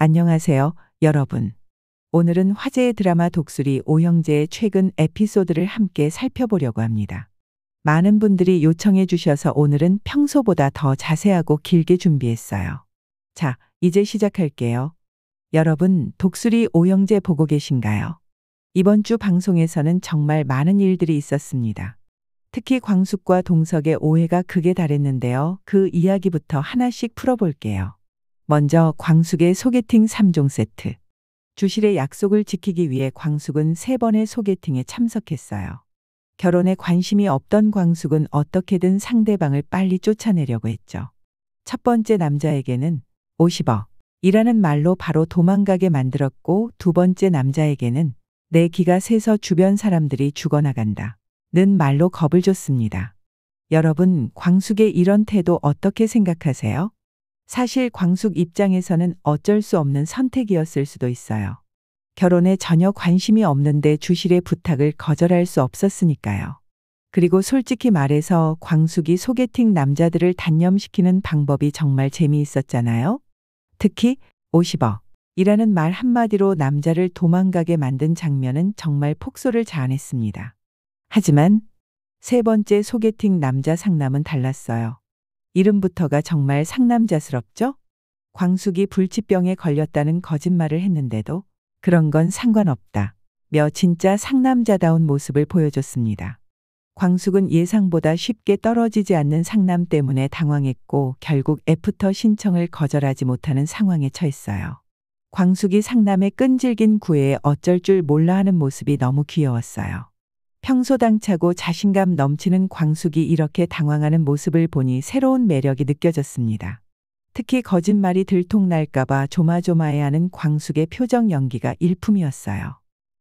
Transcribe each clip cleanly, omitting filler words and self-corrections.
안녕하세요, 여러분. 오늘은 화제의 드라마 독수리 오형제의 최근 에피소드를 함께 살펴보려고 합니다. 많은 분들이 요청해 주셔서 오늘은 평소보다 더 자세하고 길게 준비했어요. 자, 이제 시작할게요. 여러분, 독수리 오형제 보고 계신가요? 이번 주 방송에서는 정말 많은 일들이 있었습니다. 특히 광숙과 동석의 오해가 극에 달했는데요. 그 이야기부터 하나씩 풀어볼게요. 먼저 광숙의 소개팅 3종 세트. 주실의 약속을 지키기 위해 광숙은 3번의 소개팅에 참석했어요. 결혼에 관심이 없던 광숙은 어떻게든 상대방을 빨리 쫓아내려고 했죠. 첫 번째 남자에게는 50억이라는 말로 바로 도망가게 만들었고, 두 번째 남자에게는 내 기가 새서 주변 사람들이 죽어나간다 는 말로 겁을 줬습니다. 여러분, 광숙의 이런 태도 어떻게 생각하세요? 사실 광숙 입장에서는 어쩔 수 없는 선택이었을 수도 있어요. 결혼에 전혀 관심이 없는데 주실의 부탁을 거절할 수 없었으니까요. 그리고 솔직히 말해서 광숙이 소개팅 남자들을 단념시키는 방법이 정말 재미있었잖아요. 특히 50억이라는 말 한마디로 남자를 도망가게 만든 장면은 정말 폭소를 자아냈습니다. 하지만 세 번째 소개팅 남자 상남은 달랐어요. 이름부터가 정말 상남자스럽죠? 광숙이 불치병에 걸렸다는 거짓말을 했는데도 그런 건 상관없다며 진짜 상남자다운 모습을 보여줬습니다. 광숙은 예상보다 쉽게 떨어지지 않는 상남 때문에 당황했고 결국 애프터 신청을 거절하지 못하는 상황에 처했어요. 광숙이 상남의 끈질긴 구애에 어쩔 줄 몰라 하는 모습이 너무 귀여웠어요. 평소 당차고 자신감 넘치는 광숙이 이렇게 당황하는 모습을 보니 새로운 매력이 느껴졌습니다. 특히 거짓말이 들통날까봐 조마조마해하는 광숙의 표정 연기가 일품이었어요.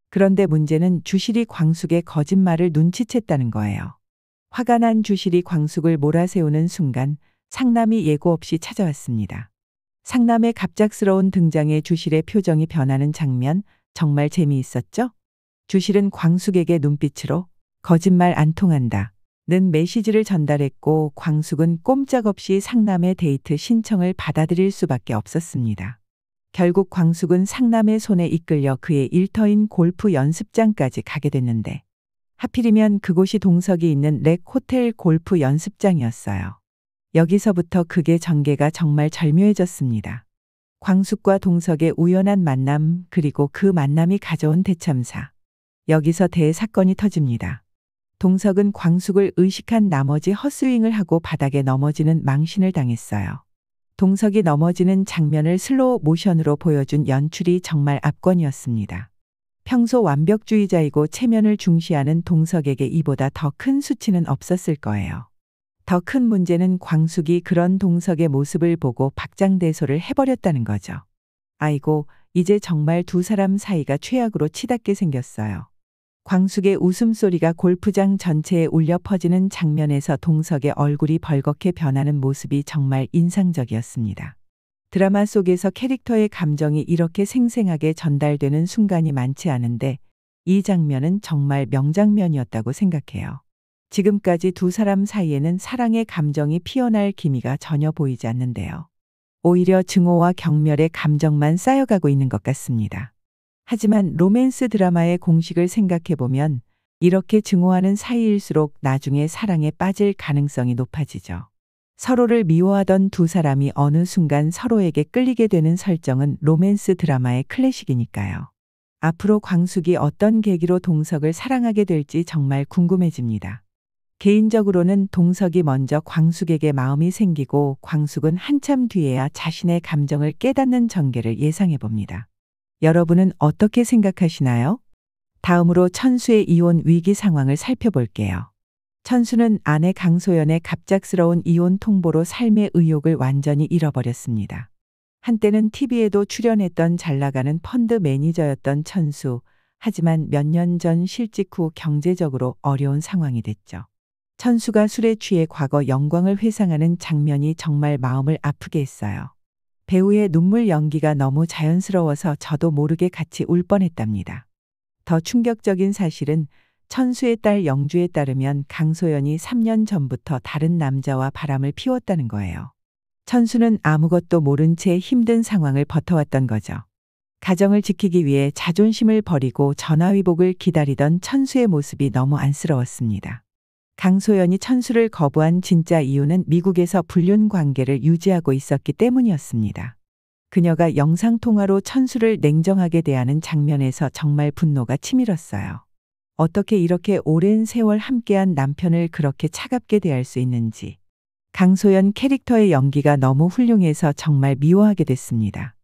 그런데 문제는 주실이 광숙의 거짓말을 눈치챘다는 거예요. 화가 난 주실이 광숙을 몰아세우는 순간 상남이 예고 없이 찾아왔습니다. 상남의 갑작스러운 등장에 주실의 표정이 변하는 장면 정말 재미있었죠? 주실은 광숙에게 눈빛으로 거짓말 안 통한다 는 메시지를 전달했고, 광숙은 꼼짝없이 상남의 데이트 신청을 받아들일 수밖에 없었습니다. 결국 광숙은 상남의 손에 이끌려 그의 일터인 골프 연습장까지 가게 됐는데, 하필이면 그곳이 동석이 있는 렉 호텔 골프 연습장이었어요. 여기서부터 극의 전개가 정말 절묘해졌습니다. 광숙과 동석의 우연한 만남, 그리고 그 만남이 가져온 대참사. 여기서 대사건이 터집니다. 동석은 광숙을 의식한 나머지 헛스윙을 하고 바닥에 넘어지는 망신을 당했어요. 동석이 넘어지는 장면을 슬로우 모션으로 보여준 연출이 정말 압권이었습니다. 평소 완벽주의자이고 체면을 중시하는 동석에게 이보다 더 큰 수치는 없었을 거예요. 더 큰 문제는 광숙이 그런 동석의 모습을 보고 박장대소를 해버렸다는 거죠. 아이고, 이제 정말 두 사람 사이가 최악으로 치닫게 생겼어요. 광숙의 웃음소리가 골프장 전체에 울려 퍼지는 장면에서 동석의 얼굴이 벌겋게 변하는 모습이 정말 인상적이었습니다. 드라마 속에서 캐릭터의 감정이 이렇게 생생하게 전달되는 순간이 많지 않은데 이 장면은 정말 명장면이었다고 생각해요. 지금까지 두 사람 사이에는 사랑의 감정이 피어날 기미가 전혀 보이지 않는데요. 오히려 증오와 경멸의 감정만 쌓여가고 있는 것 같습니다. 하지만 로맨스 드라마의 공식을 생각해보면 이렇게 증오하는 사이일수록 나중에 사랑에 빠질 가능성이 높아지죠. 서로를 미워하던 두 사람이 어느 순간 서로에게 끌리게 되는 설정은 로맨스 드라마의 클래식이니까요. 앞으로 광숙이 어떤 계기로 동석을 사랑하게 될지 정말 궁금해집니다. 개인적으로는 동석이 먼저 광숙에게 마음이 생기고 광숙은 한참 뒤에야 자신의 감정을 깨닫는 전개를 예상해봅니다. 여러분은 어떻게 생각하시나요? 다음으로 천수의 이혼 위기 상황을 살펴볼게요. 천수는 아내 강소연의 갑작스러운 이혼 통보로 삶의 의욕을 완전히 잃어버렸습니다. 한때는 TV에도 출연했던 잘나가는 펀드 매니저였던 천수. 하지만 몇 년 전 실직 후 경제적으로 어려운 상황이 됐죠. 천수가 술에 취해 과거 영광을 회상하는 장면이 정말 마음을 아프게 했어요. 배우의 눈물 연기가 너무 자연스러워서 저도 모르게 같이 울 뻔했답니다. 더 충격적인 사실은 천수의 딸 영주에 따르면 강소연이 3년 전부터 다른 남자와 바람을 피웠다는 거예요. 천수는 아무것도 모른 채 힘든 상황을 버텨왔던 거죠. 가정을 지키기 위해 자존심을 버리고 전화위복을 기다리던 천수의 모습이 너무 안쓰러웠습니다. 강소연이 천수를 거부한 진짜 이유는 미국에서 불륜 관계를 유지하고 있었기 때문이었습니다. 그녀가 영상통화로 천수를 냉정하게 대하는 장면에서 정말 분노가 치밀었어요. 어떻게 이렇게 오랜 세월 함께한 남편을 그렇게 차갑게 대할 수 있는지. 강소연 캐릭터의 연기가 너무 훌륭해서 정말 미워하게 됐습니다.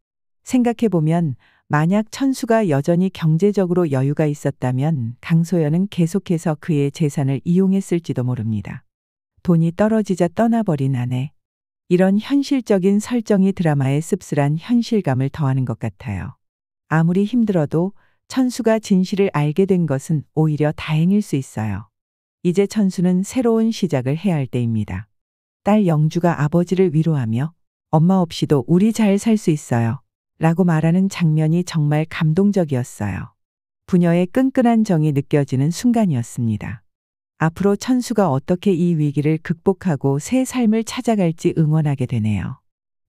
생각해보면 만약 천수가 여전히 경제적으로 여유가 있었다면 강소연은 계속해서 그의 재산을 이용했을지도 모릅니다. 돈이 떨어지자 떠나버린 아내. 이런 현실적인 설정이 드라마에 씁쓸한 현실감을 더하는 것 같아요. 아무리 힘들어도 천수가 진실을 알게 된 것은 오히려 다행일 수 있어요. 이제 천수는 새로운 시작을 해야 할 때입니다. 딸 영주가 아버지를 위로하며 엄마 없이도 우리 잘 살 수 있어요. 라고 말하는 장면이 정말 감동적이었어요. 부녀의 끈끈한 정이 느껴지는 순간이었습니다. 앞으로 천수가 어떻게 이 위기를 극복하고 새 삶을 찾아갈지 응원하게 되네요.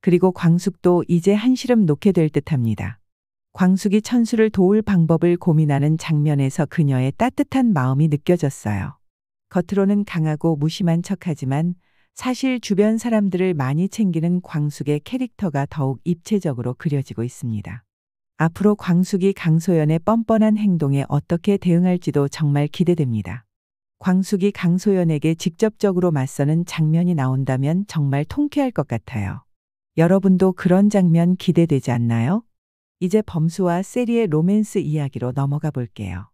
그리고 광숙도 이제 한시름 놓게 될 듯합니다. 광숙이 천수를 도울 방법을 고민하는 장면에서 그녀의 따뜻한 마음이 느껴졌어요. 겉으로는 강하고 무심한 척하지만 사실 주변 사람들을 많이 챙기는 광숙의 캐릭터가 더욱 입체적으로 그려지고 있습니다. 앞으로 광숙이 강소연의 뻔뻔한 행동에 어떻게 대응할지도 정말 기대됩니다. 광숙이 강소연에게 직접적으로 맞서는 장면이 나온다면 정말 통쾌할 것 같아요. 여러분도 그런 장면 기대되지 않나요? 이제 범수와 세리의 로맨스 이야기로 넘어가 볼게요.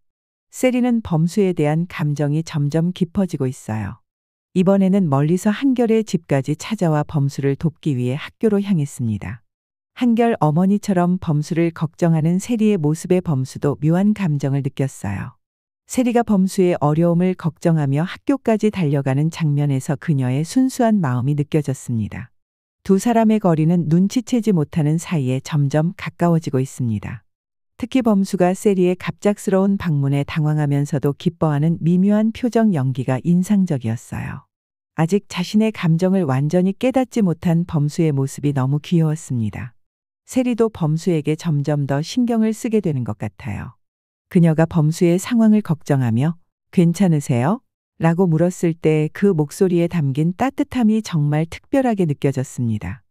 세리는 범수에 대한 감정이 점점 깊어지고 있어요. 이번에는 멀리서 한결의 집까지 찾아와 범수를 돕기 위해 학교로 향했습니다. 한결 어머니처럼 범수를 걱정하는 세리의 모습에 범수도 묘한 감정을 느꼈어요. 세리가 범수의 어려움을 걱정하며 학교까지 달려가는 장면에서 그녀의 순수한 마음이 느껴졌습니다. 두 사람의 거리는 눈치채지 못하는 사이에 점점 가까워지고 있습니다. 특히 범수가 세리의 갑작스러운 방문에 당황하면서도 기뻐하는 미묘한 표정 연기가 인상적이었어요. 아직 자신의 감정을 완전히 깨닫지 못한 범수의 모습이 너무 귀여웠습니다. 세리도 범수에게 점점 더 신경을 쓰게 되는 것 같아요. 그녀가 범수의 상황을 걱정하며 괜찮으세요? 라고 물었을 때 그 목소리에 담긴 따뜻함이 정말 특별하게 느껴졌습니다.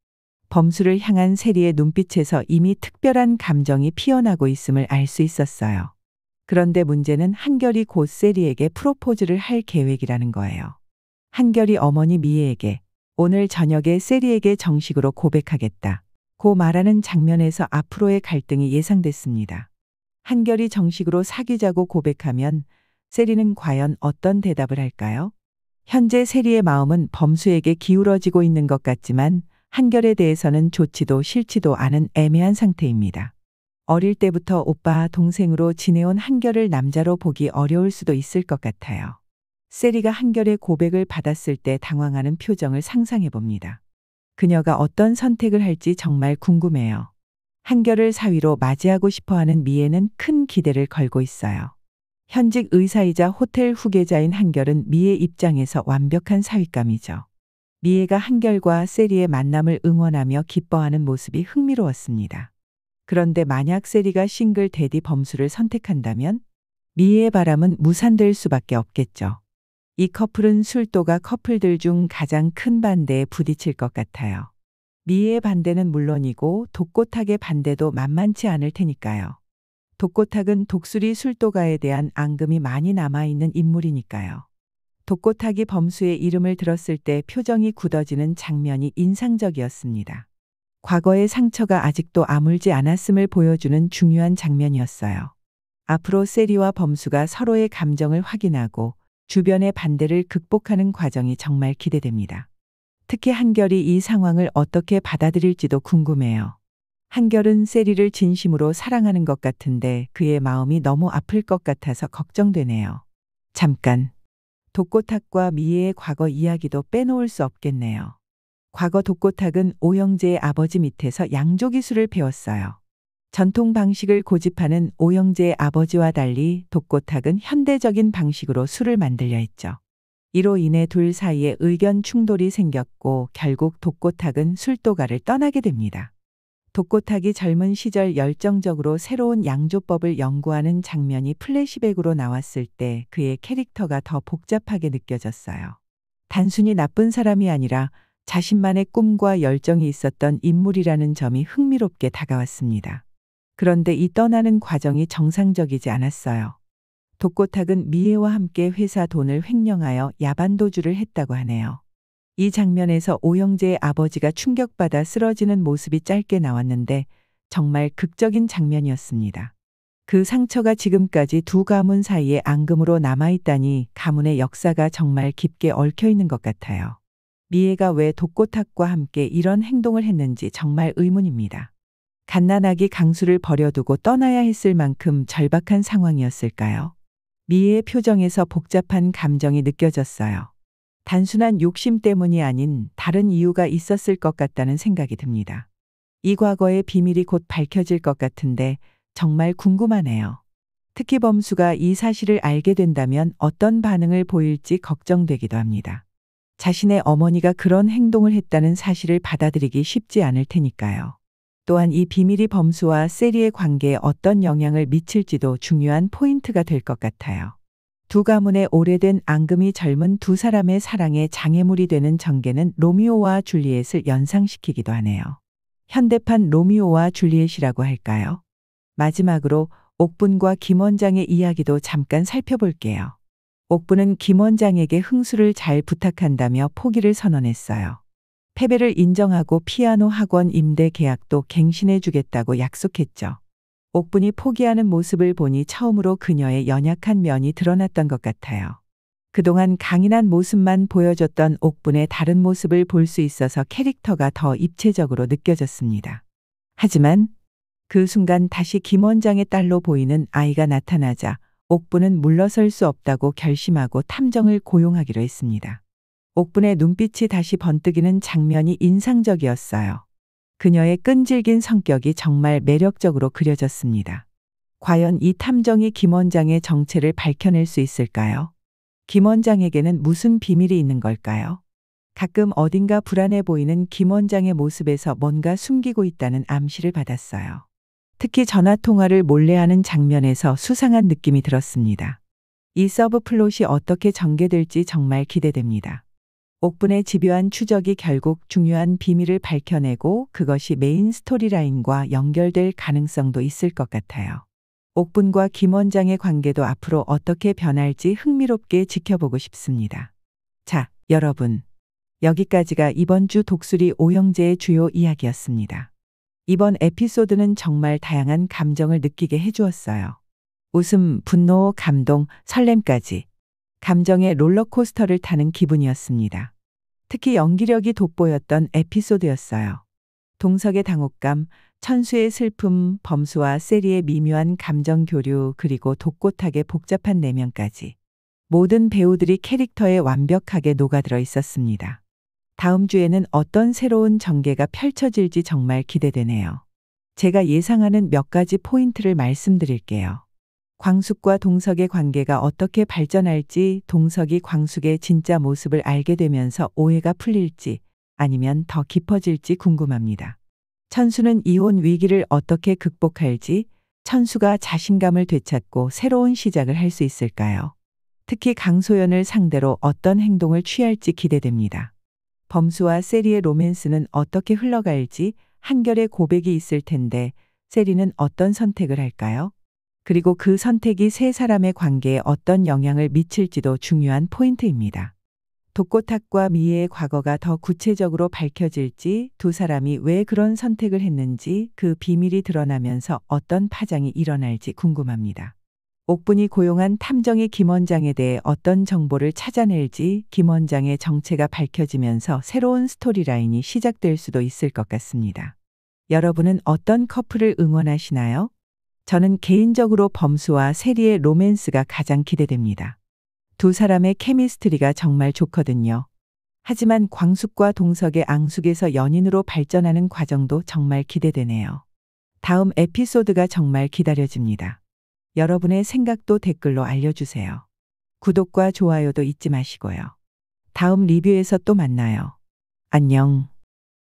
범수를 향한 세리의 눈빛에서 이미 특별한 감정이 피어나고 있음을 알 수 있었어요. 그런데 문제는 한결이 곧 세리에게 프로포즈를 할 계획이라는 거예요. 한결이 어머니 미애에게 오늘 저녁에 세리에게 정식으로 고백하겠다. 고 말하는 장면에서 앞으로의 갈등이 예상됐습니다. 한결이 정식으로 사귀자고 고백하면 세리는 과연 어떤 대답을 할까요? 현재 세리의 마음은 범수에게 기울어지고 있는 것 같지만 한결에 대해서는 좋지도 싫지도 않은 애매한 상태입니다. 어릴 때부터 오빠 동생으로 지내온 한결을 남자로 보기 어려울 수도 있을 것 같아요. 세리가 한결의 고백을 받았을 때 당황하는 표정을 상상해 봅니다. 그녀가 어떤 선택을 할지 정말 궁금해요. 한결을 사위로 맞이하고 싶어하는 미애는 큰 기대를 걸고 있어요. 현직 의사이자 호텔 후계자인 한결은 미애 입장에서 완벽한 사윗감이죠. 미애가 한결과 세리의 만남을 응원하며 기뻐하는 모습이 흥미로웠습니다. 그런데 만약 세리가 싱글 데디 범수를 선택한다면 미애의 바람은 무산될 수밖에 없겠죠. 이 커플은 술도가 커플들 중 가장 큰 반대에 부딪힐 것 같아요. 미애의 반대는 물론이고 독고탁의 반대도 만만치 않을 테니까요. 독고탁은 독수리 술도가에 대한 앙금이 많이 남아있는 인물이니까요. 독고탁이 범수의 이름을 들었을 때 표정이 굳어지는 장면이 인상적이었습니다. 과거의 상처가 아직도 아물지 않았음을 보여주는 중요한 장면이었어요. 앞으로 세리와 범수가 서로의 감정을 확인하고 주변의 반대를 극복하는 과정이 정말 기대됩니다. 특히 한결이 이 상황을 어떻게 받아들일지도 궁금해요. 한결은 세리를 진심으로 사랑하는 것 같은데 그의 마음이 너무 아플 것 같아서 걱정되네요. 잠깐. 독고탁과 미애의 과거 이야기도 빼놓을 수 없겠네요. 과거 독고탁은 오영재의 아버지 밑에서 양조기술을 배웠어요. 전통 방식을 고집하는 오영재의 아버지와 달리 독고탁은 현대적인 방식으로 술을 만들려 했죠. 이로 인해 둘 사이에 의견 충돌이 생겼고 결국 독고탁은 술도가를 떠나게 됩니다. 독고탁이 젊은 시절 열정적으로 새로운 양조법을 연구하는 장면이 플래시백으로 나왔을 때 그의 캐릭터가 더 복잡하게 느껴졌어요. 단순히 나쁜 사람이 아니라 자신만의 꿈과 열정이 있었던 인물이라는 점이 흥미롭게 다가왔습니다. 그런데 이 떠나는 과정이 정상적이지 않았어요. 독고탁은 미애와 함께 회사 돈을 횡령하여 야반도주를 했다고 하네요. 이 장면에서 오영재의 아버지가 충격받아 쓰러지는 모습이 짧게 나왔는데 정말 극적인 장면이었습니다. 그 상처가 지금까지 두 가문 사이에 앙금으로 남아있다니 가문의 역사가 정말 깊게 얽혀 있는 것 같아요. 미애가 왜 독고탁과 함께 이런 행동을 했는지 정말 의문입니다. 갓난아기 강수를 버려두고 떠나야 했을 만큼 절박한 상황이었을까요? 미애의 표정에서 복잡한 감정이 느껴졌어요. 단순한 욕심 때문이 아닌 다른 이유가 있었을 것 같다는 생각이 듭니다. 이 과거의 비밀이 곧 밝혀질 것 같은데 정말 궁금하네요. 특히 범수가 이 사실을 알게 된다면 어떤 반응을 보일지 걱정되기도 합니다. 자신의 어머니가 그런 행동을 했다는 사실을 받아들이기 쉽지 않을 테니까요. 또한 이 비밀이 범수와 세리의 관계에 어떤 영향을 미칠지도 중요한 포인트가 될 것 같아요. 두 가문의 오래된 앙금이 젊은 두 사람의 사랑의 장애물이 되는 전개는 로미오와 줄리엣을 연상시키기도 하네요. 현대판 로미오와 줄리엣이라고 할까요? 마지막으로 옥분과 김 원장의 이야기도 잠깐 살펴볼게요. 옥분은 김 원장에게 흥수를 잘 부탁한다며 포기를 선언했어요. 패배를 인정하고 피아노 학원 임대 계약도 갱신해 주겠다고 약속했죠. 옥분이 포기하는 모습을 보니 처음으로 그녀의 연약한 면이 드러났던 것 같아요. 그동안 강인한 모습만 보여줬던 옥분의 다른 모습을 볼 수 있어서 캐릭터가 더 입체적으로 느껴졌습니다. 하지만 그 순간 다시 김 원장의 딸로 보이는 아이가 나타나자 옥분은 물러설 수 없다고 결심하고 탐정을 고용하기로 했습니다. 옥분의 눈빛이 다시 번뜩이는 장면이 인상적이었어요. 그녀의 끈질긴 성격이 정말 매력적으로 그려졌습니다. 과연 이 탐정이 김 원장의 정체를 밝혀낼 수 있을까요? 김 원장에게는 무슨 비밀이 있는 걸까요? 가끔 어딘가 불안해 보이는 김 원장의 모습에서 뭔가 숨기고 있다는 암시를 받았어요. 특히 전화 통화를 몰래하는 장면에서 수상한 느낌이 들었습니다. 이 서브플롯이 어떻게 전개될지 정말 기대됩니다. 옥분의 집요한 추적이 결국 중요한 비밀을 밝혀내고 그것이 메인 스토리라인과 연결될 가능성도 있을 것 같아요. 옥분과 김 원장의 관계도 앞으로 어떻게 변할지 흥미롭게 지켜보고 싶습니다. 자, 여러분. 여기까지가 이번 주 독수리 오영재의 주요 이야기였습니다. 이번 에피소드는 정말 다양한 감정을 느끼게 해주었어요. 웃음, 분노, 감동, 설렘까지. 감정의 롤러코스터를 타는 기분이었습니다. 특히 연기력이 돋보였던 에피소드였어요. 동석의 당혹감, 천수의 슬픔, 범수와 세리의 미묘한 감정 교류, 그리고 독고탁의 복잡한 내면까지. 모든 배우들이 캐릭터에 완벽하게 녹아들어 있었습니다. 다음 주에는 어떤 새로운 전개가 펼쳐질지 정말 기대되네요. 제가 예상하는 몇 가지 포인트를 말씀드릴게요. 광숙과 동석의 관계가 어떻게 발전할지, 동석이 광숙의 진짜 모습을 알게 되면서 오해가 풀릴지 아니면 더 깊어질지 궁금합니다. 천수는 이혼 위기를 어떻게 극복할지, 천수가 자신감을 되찾고 새로운 시작을 할 수 있을까요? 특히 강소연을 상대로 어떤 행동을 취할지 기대됩니다. 범수와 세리의 로맨스는 어떻게 흘러갈지 한결의 고백이 있을 텐데 세리는 어떤 선택을 할까요? 그리고 그 선택이 세 사람의 관계에 어떤 영향을 미칠지도 중요한 포인트입니다. 독고탁과 미애의 과거가 더 구체적으로 밝혀질지, 두 사람이 왜 그런 선택을 했는지, 그 비밀이 드러나면서 어떤 파장이 일어날지 궁금합니다. 옥분이 고용한 탐정이 김 원장에 대해 어떤 정보를 찾아낼지, 김 원장의 정체가 밝혀지면서 새로운 스토리라인이 시작될 수도 있을 것 같습니다. 여러분은 어떤 커플을 응원하시나요? 저는 개인적으로 범수와 세리의 로맨스가 가장 기대됩니다. 두 사람의 케미스트리가 정말 좋거든요. 하지만 광숙과 동석의 앙숙에서 연인으로 발전하는 과정도 정말 기대되네요. 다음 에피소드가 정말 기다려집니다. 여러분의 생각도 댓글로 알려주세요. 구독과 좋아요도 잊지 마시고요. 다음 리뷰에서 또 만나요. 안녕.